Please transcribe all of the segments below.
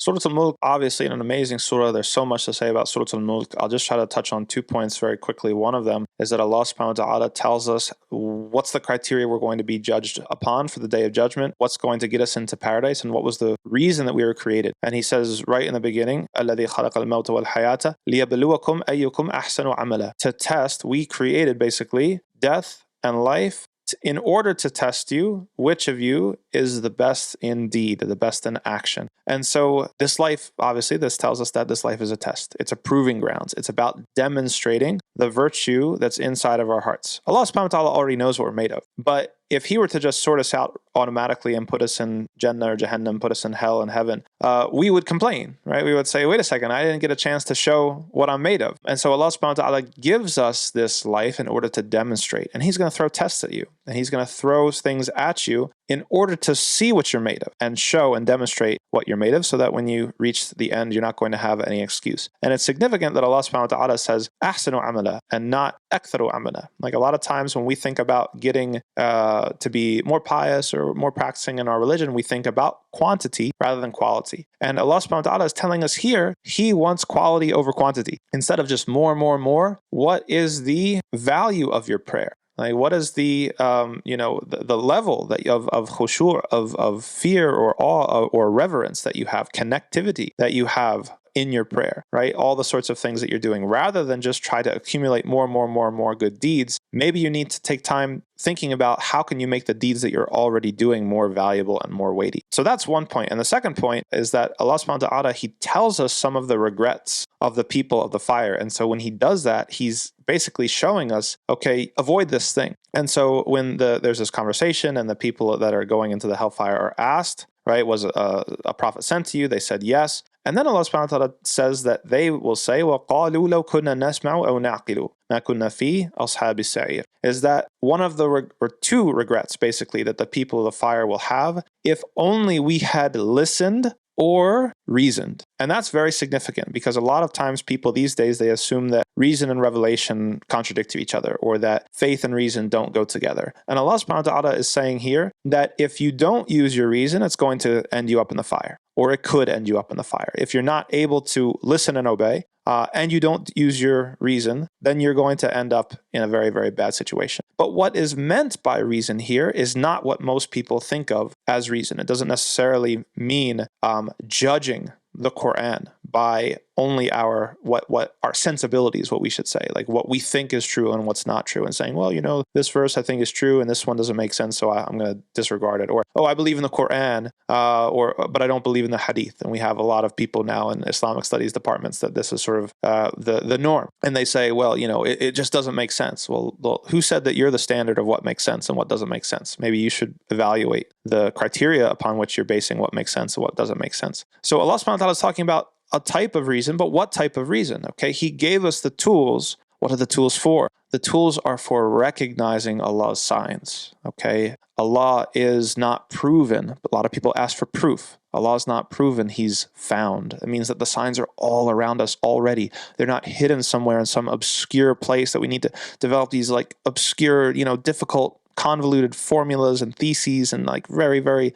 Surah Al-Mulk, obviously an amazing surah. There's so much to say about Surah Al-Mulk. I'll just try to touch on 2 points very quickly. One of them is that Allah subhanahu wa ta'ala tells us what's the criteria we're going to be judged upon for the day of judgment, what's going to get us into paradise, and what was the reason that we were created. And he says right in the beginning, الَّذِي خَلَقَ الْمَوْتَ وَالْحَيَاةَ لِيَبْلُوَكُمْ أَيُّكُمْ أَحْسَنُ عَمَلًا. To test, we created basically death and life in order to test you, which of you is the best in deed, the best in action. And so this life, obviously, this tells us that this life is a test. It's a proving grounds. It's about demonstrating the virtue that's inside of our hearts. Allah subhanahu wa ta'ala already knows what we're made of. But if he were to just sort us out automatically and put us in Jannah or Jahannam, put us in hell and heaven, we would complain, right? We would say, wait a second, I didn't get a chance to show what I'm made of. And so Allah subhanahu wa ta'ala gives us this life in order to demonstrate. And he's going to throw tests at you. And he's going to throw things at you in order to see what you're made of and show and demonstrate what you're made of, so that when you reach the end, you're not going to have any excuse. And it's significant that Allah subhanahu wa ta'ala says ahsanu amala and not aktharu amala. Like a lot of times when we think about getting to be more pious or more practicing in our religion, we think about quantity rather than quality. And Allah subhanahu wa ta'ala is telling us here, he wants quality over quantity. Instead of just more, what is the value of your prayer? Like, what is the the level that of khushu', of fear or awe or reverence that you have, connectivity that you have in your prayer, right? All the sorts of things that you're doing, rather than just try to accumulate more good deeds. Maybe you need to take time thinking about how can you make the deeds that you're already doing more valuable and more weighty. So that's one point. And the second point is that Allah subhanahu wa ta'ala, he tells us some of the regrets of the people of the fire. And so when he does that, he's basically showing us, okay, avoid this thing. And so when there's this conversation and the people that are going into the hellfire are asked, right, was a prophet sent to you? They said yes. And then Allah subhanahu wa ta'ala says that they will say, وَقَالُوا لَوْ كُنَّا نَسْمَعُ أَوْ نَعْقِلُ مَا كُنَّا فِي أَصْحَابِ السَّعِيرِ. Is that one of the or two regrets, basically, that the people of the fire will have, if only we had listened or reasoned. And that's very significant, because a lot of times people these days, they assume that reason and revelation contradict to each other, or that faith and reason don't go together. And Allah subhanahu wa ta'ala is saying here that if you don't use your reason, it's going to end you up in the fire, or it could end you up in the fire. If you're not able to listen and obey, and you don't use your reason, then you're going to end up in a very, very bad situation. But what is meant by reason here is not what most people think of as reason. It doesn't necessarily mean judging the Quran by only our what our sensibilities, what we should say, like what we think is true and what's not true, and saying, well, this verse I think is true and this one doesn't make sense, so I'm going to disregard it. Or, oh, I believe in the Quran, but I don't believe in the Hadith. And we have a lot of people now in Islamic studies departments that this is sort of the norm. And they say, well, it just doesn't make sense. Well, who said that you're the standard of what makes sense and what doesn't make sense? Maybe you should evaluate the criteria upon which you're basing what makes sense and what doesn't make sense. So Allah subhanahu wa ta'ala is talking about a type of reason, but what type of reason? Okay, he gave us the tools. What are the tools for? The tools are for recognizing Allah's signs. Okay, Allah is not proven, but a lot of people ask for proof. Allah is not proven, he's found. It means that the signs are all around us already. They're not hidden somewhere in some obscure place that we need to develop these like obscure, difficult, convoluted formulas and theses and like very, very,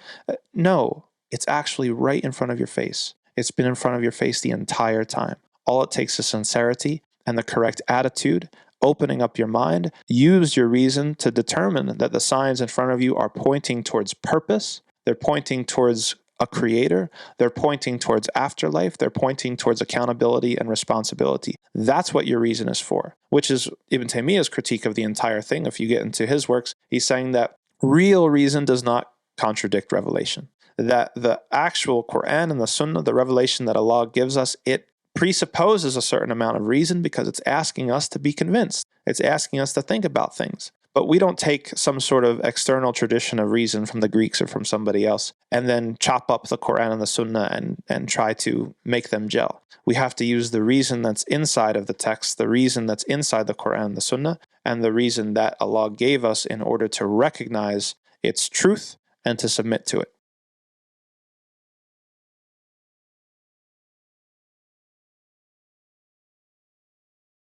no, it's actually right in front of your face. It's been in front of your face the entire time. All it takes is sincerity and the correct attitude, opening up your mind. Use your reason to determine that the signs in front of you are pointing towards purpose. They're pointing towards a creator. They're pointing towards afterlife. They're pointing towards accountability and responsibility. That's what your reason is for, which is Ibn Taymiyyah's critique of the entire thing. If you get into his works, he's saying that real reason does not contradict revelation. That the actual Quran and the Sunnah, the revelation that Allah gives us, it presupposes a certain amount of reason because it's asking us to be convinced. It's asking us to think about things. But we don't take some sort of external tradition of reason from the Greeks or from somebody else and then chop up the Quran and the Sunnah and try to make them gel. We have to use the reason that's inside of the text, the reason that's inside the Quran and the Sunnah, and the reason that Allah gave us in order to recognize its truth and to submit to it.